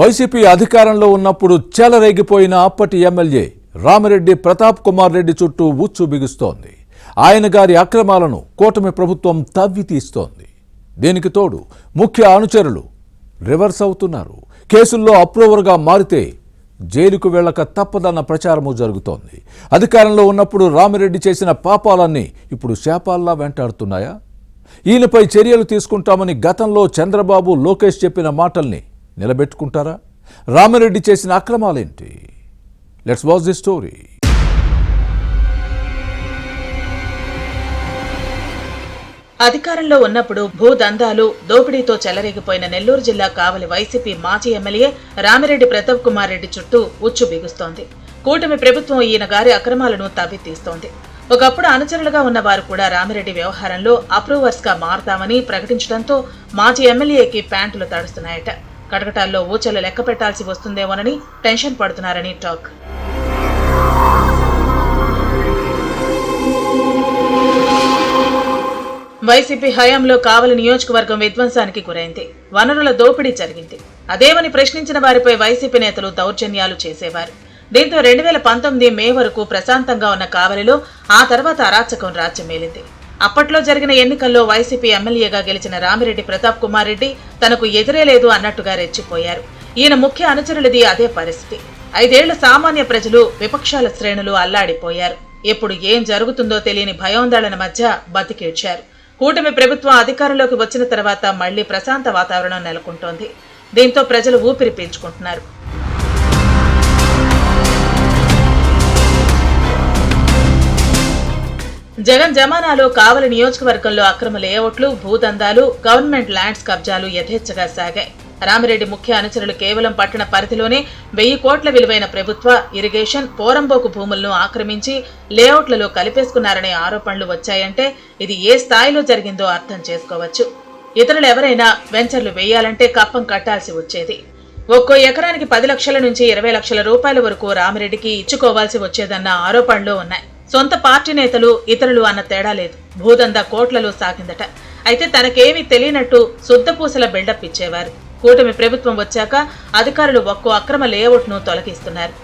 YCP అధికారంలో ఉన్నప్పుడు చెలరేగిపోయిన అప్పటి ఎమ్మెల్యే రామిరెడ్డి ప్రతాప్ కుమార్ రెడ్డి చుట్టూ ఉచ్చు బిగుస్తోంది. ఆయన గారి అక్రమాలను కూటమి ప్రభుత్వం తవ్వి తీస్తోంది. దీనికి తోడు ముఖ్య అనుచరులు రివర్స్ అవుతున్నారు. కేసుల్లో అప్రూవర్గా మారితే జైలుకు వెళ్లక తప్పదన్న ప్రచారము జరుగుతోంది. అధికారంలో ఉన్నప్పుడు రామిరెడ్డి చేసిన పాపాలన్నీ ఇప్పుడు శాపాల్లా వెంటాడుతున్నాయా? ఈయనపై చర్యలు తీసుకుంటామని గతంలో చంద్రబాబు, లోకేష్ చెప్పిన మాటల్ని నిలబెట్టుకుంటారా? రామిరెడ్డి చేసిన అక్రమాలేంటి? Let's watch the story. అధికారంలో ఉన్నప్పుడు భూదందాలు, దోపిడీతో చెలరేగిపోయిన నెల్లూరు జిల్లా కావలి వైసీపీ మాజీ ఎమ్మెల్యే రామిరెడ్డి ప్రతాప్ కుమార్ రెడ్డి చుట్టూ ఉచ్చు బిగుస్తోంది. కూటమి ప్రభుత్వం ఈయన గారి అక్రమాలను తవ్వితీస్తోంది. ఒకప్పుడు అనుచరులుగా ఉన్న వారు కూడా రామిరెడ్డి వ్యవహారంలో అప్రూవర్స్ గా మారతామని ప్రకటించడంతో మాజీ ఎమ్మెల్యేకి ప్యాంటులు తడుస్తున్నాయట. కటకటాల్లో ఊచలు లెక్క పెట్టాల్సి వస్తుందేమోనని టెన్షన్ పడుతున్నారని టాక్. వైసీపీ హయాంలో కావలి నియోజకవర్గం విధ్వంసానికి గురైంది. వనరుల దోపిడీ జరిగింది. అదేమని ప్రశ్నించిన వారిపై వైసీపీ నేతలు దౌర్జన్యాలు చేసేవారు. దీంతో 2019 మే వరకు ప్రశాంతంగా ఉన్న కావలిలో ఆ తర్వాత అరాచకం రాజ్యమేలింది. అప్పట్లో జరిగిన ఎన్నికల్లో వైసీపీ ఎమ్మెల్యేగా గెలిచిన రామిరెడ్డి ప్రతాప్ కుమార్ రెడ్డి తనకు ఎదురే లేదు అన్నట్టుగా రెచ్చిపోయారు. ఈయన ముఖ్య అనుచరులది అదే పరిస్థితి. 5 ఏళ్లు సామాన్య ప్రజలు, విపక్షాల శ్రేణులు అల్లాడిపోయారు. ఎప్పుడు ఏం జరుగుతుందో తెలియని భయోందోళన మధ్య బతికేడ్చారు. కూటమి ప్రభుత్వం అధికారంలోకి వచ్చిన తర్వాత మళ్లీ ప్రశాంత వాతావరణం నెలకొంటోంది. దీంతో ప్రజలు ఊపిరి పీల్చుకుంటున్నారు. జగన్ జమానాలో కావలి నియోజకవర్గంలో అక్రమ లేఅవుట్లు, భూదందాలు, గవర్నమెంట్ ల్యాండ్స్ కబ్జాలు యథేచ్ఛగా సాగాయి. రామిరెడ్డి ముఖ్య అనుచరులు కేవలం పట్టణ పరిధిలోనే 1000 కోట్ల విలువైన ప్రభుత్వ, ఇరిగేషన్, పోరంబోకు భూములను ఆక్రమించి లేఅవుట్లలో కలిపేసుకున్నారనే ఆరోపణలు వచ్చాయంటే ఇది ఏ స్థాయిలో జరిగిందో అర్థం చేసుకోవచ్చు. ఇతరులు ఎవరైనా వెంచర్లు వేయాలంటే కప్పం కట్టాల్సి వచ్చేది. ఒక్కో ఎకరానికి 10 లక్షల నుంచి 20 లక్షల రూపాయల వరకు రామిరెడ్డికి ఇచ్చుకోవాల్సి వచ్చేదన్న ఆరోపణలు ఉన్నాయి. సొంత పార్టీ నేతలు, ఇతరులు అన్న తేడా లేదు. భూదందా కోట్లలో సాగిందట. అయితే తనకేమీ తెలియనట్టు శుద్ధపూసల బిల్డప్ ఇచ్చేవారు. కూటమి ప్రభుత్వం వచ్చాక అధికారులు ఒక్కో అక్రమ లేఅవుట్ను తొలగిస్తున్నారు.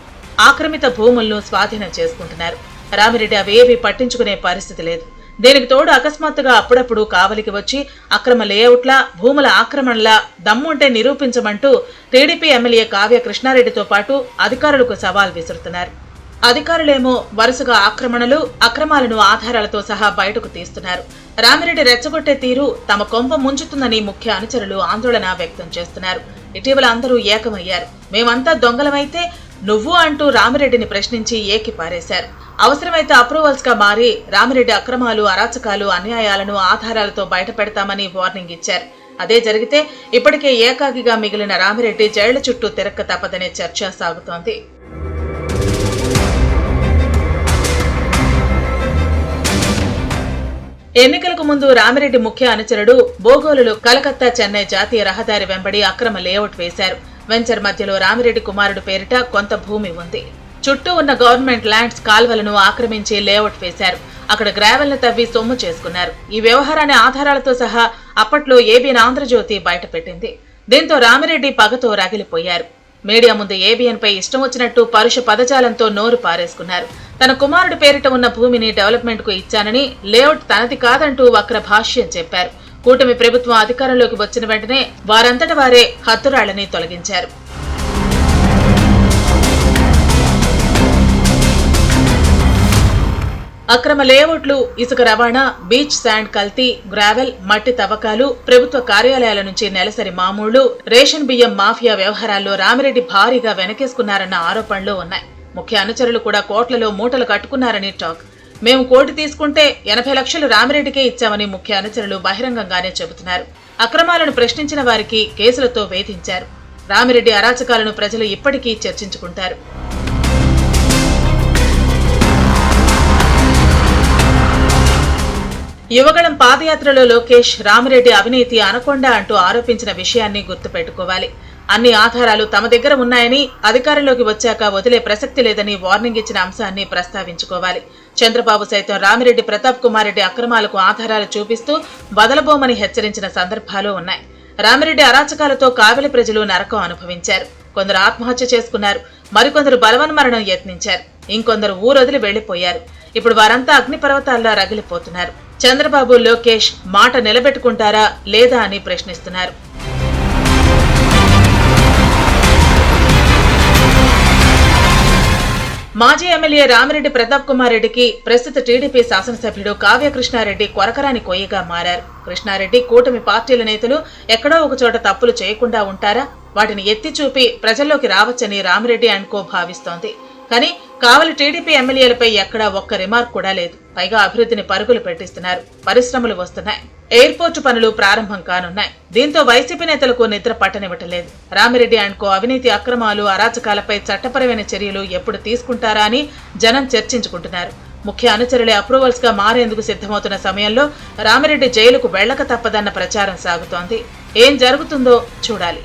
ఆక్రమిత భూములను స్వాధీనం చేసుకుంటున్నారు. రామిరెడ్డి అవేవీ పట్టించుకునే పరిస్థితి లేదు. దీనికి తోడు అకస్మాత్తుగా అప్పుడప్పుడు కావలికి వచ్చి అక్రమ లేఅవుట్ల, భూముల ఆక్రమణల దమ్ముంటే నిరూపించమంటూ టీడీపీ ఎమ్మెల్యే కావ్య కృష్ణారెడ్డితో పాటు అధికారులకు సవాల్ విసురుతున్నారు. అధికారులేమో వరుసగా ఆక్రమణలు, అక్రమాలను ఆధారాలతో సహా బయటకు తీస్తున్నారు. రామిరెడ్డి రెచ్చగొట్టే తీరు తమ కొంప ముంచుతుందని ముఖ్య అనుచరులు ఆందోళన వ్యక్తం చేస్తున్నారు. ఇటీవల అందరూ ఏకమయ్యారు. మేమంతా దొంగలమైతే నువ్వు అంటూ రామిరెడ్డిని ప్రశ్నించి ఏకి పారేశారు. అవసరమైతే అప్రూవల్స్ గా మారి రామిరెడ్డి అక్రమాలు, అరాచకాలు, అన్యాయాలను ఆధారాలతో బయట పెడతామని వార్నింగ్ ఇచ్చారు. అదే జరిగితే ఇప్పటికే ఏకాకిగా మిగిలిన రామిరెడ్డి జైళ్ల చుట్టూ తిరక్క తప్పదనే చర్చ సాగుతోంది. ఎన్నికలకు ముందు రామిరెడ్డి ముఖ్య అనుచరుడు బోగోలులో కలకత్తా, చెన్నై జాతీయ రహదారి వెంబడి అక్రమ లేఅవుట్ వేశారు. వెంచర్ మధ్యలో రామిరెడ్డి కుమారుడు పేరిట కొంత భూమి ఉంది. చుట్టూ ఉన్న గవర్నమెంట్ ల్యాండ్స్, కాల్వలను ఆక్రమించి లేఅవుట్ వేశారు. అక్కడ గ్రావెల్ను తవ్వి సొమ్ము చేసుకున్నారు. ఈ వ్యవహారాన్ని ఆధారాలతో సహా అప్పట్లో ఏబిఎన్ ఆంధ్రజ్యోతి బయటపెట్టింది. దీంతో రామిరెడ్డి పగతో రగిలిపోయారు. మీడియా ముందు ఏబిఎన్ పై ఇష్టం వచ్చినట్టు పరుష పదజాలంతో నోరు పారేసుకున్నారు. తన కుమారుడి పేరిట ఉన్న భూమిని డెవలప్మెంట్ కు ఇచ్చానని, లేఅవుట్ తనది కాదంటూ వక్ర భాష్యం చెప్పారు. కూటమి ప్రభుత్వం అధికారంలోకి వచ్చిన వెంటనే వారంతట వారే హత్తురాళ్లని తొలగించారు. అక్రమ లేఅవుట్లు, ఇసుక రవాణా, బీచ్ శాండ్ కల్తీ, గ్రావెల్, మట్టి తవ్వకాలు, ప్రభుత్వ కార్యాలయాల నుంచి నెలసరి మామూళ్లు, రేషన్ బియ్యం మాఫియా వ్యవహారాల్లో రామిరెడ్డి భారీగా వెనకేసుకున్నారన్న ఆరోపణలు ఉన్నాయి. ముఖ్య అనుచరులు కూడా కోట్లలో మూటలు కట్టుకున్నారని టాక్. మేము కోటి తీసుకుంటే 80 లక్షలు రామిరెడ్డికే ఇచ్చామని ముఖ్య అనుచరులు బహిరంగంగానే చెబుతున్నారు. అక్రమాలను ప్రశ్నించిన వారికి కేసులతో వేధించారు. రామిరెడ్డి అరాచకాలను ప్రజలు ఇప్పటికీ చర్చించుకుంటారు. యువగళం పాదయాత్రలో లోకేష్ రామిరెడ్డి అవినీతి అనకొండ అంటూ ఆరోపించిన విషయాన్ని గుర్తుపెట్టుకోవాలి. అన్ని ఆధారాలు తమ దగ్గర ఉన్నాయని, అధికారంలోకి వచ్చాక వదిలే ప్రసక్తి లేదని వార్నింగ్ ఇచ్చిన అంశాన్ని ప్రస్తావించుకోవాలి. చంద్రబాబు సైతం రామిరెడ్డి ప్రతాప్ కుమార్ రెడ్డి అక్రమాలకు ఆధారాలు చూపిస్తూ వదలబోమని హెచ్చరించిన సందర్భాలు ఉన్నాయి. రామిరెడ్డి అరాచకాలతో కావలి ప్రజలు నరకం అనుభవించారు. కొందరు ఆత్మహత్య చేసుకున్నారు, మరికొందరు బలవన్మరణం యత్నించారు, ఇంకొందరు ఊరొదిలి వెళ్లిపోయారు. ఇప్పుడు వారంతా అగ్నిపర్వతాల్లో రగిలిపోతున్నారు. చంద్రబాబు, లోకేష్ మాట నిలబెట్టుకుంటారా లేదా అని ప్రశ్నిస్తున్నారు. మాజీ ఎమ్మెల్యే రామిరెడ్డి ప్రతాప్ కుమార్ రెడ్డికి ప్రస్తుత టీడీపీ శాసనసభ్యుడు కావ్య కృష్ణారెడ్డి కొరకరాని కొయ్యగా మారారు. కృష్ణారెడ్డి కూటమి పార్టీల నేతలు ఎక్కడో ఒకచోట తప్పులు చేయకుండా ఉంటారా? వాటిని ఎత్తి చూపి ప్రజల్లోకి రావచ్చని రామిరెడ్డి అండ్ కో భావిస్తోంది. కానీ కావలి టీడీపీ ఎమ్మెల్యేలపై ఎక్కడా ఒక్క రిమార్క్ కూడా లేదు. పైగా అభివృద్ధిని పరుగులు పెట్టిస్తున్నారు. పరిశ్రమలు వస్తున్నాయి, ఎయిర్పోర్టు పనులు ప్రారంభం కానున్నాయి. దీంతో వైసీపీ నేతలకు నిద్ర పట్టనివ్వటలేదు. రామిరెడ్డి అండ్ కో అవినీతి, అక్రమాలు, అరాచకాలపై చట్టపరమైన చర్యలు ఎప్పుడు తీసుకుంటారా అని జనం చర్చించుకుంటున్నారు. ముఖ్య అనుచరులే అప్రూవల్స్ గా మారేందుకు సిద్ధమవుతున్న సమయంలో రామిరెడ్డి జైలుకు వెళ్లక తప్పదన్న ప్రచారం సాగుతోంది. ఏం జరుగుతుందో చూడాలి.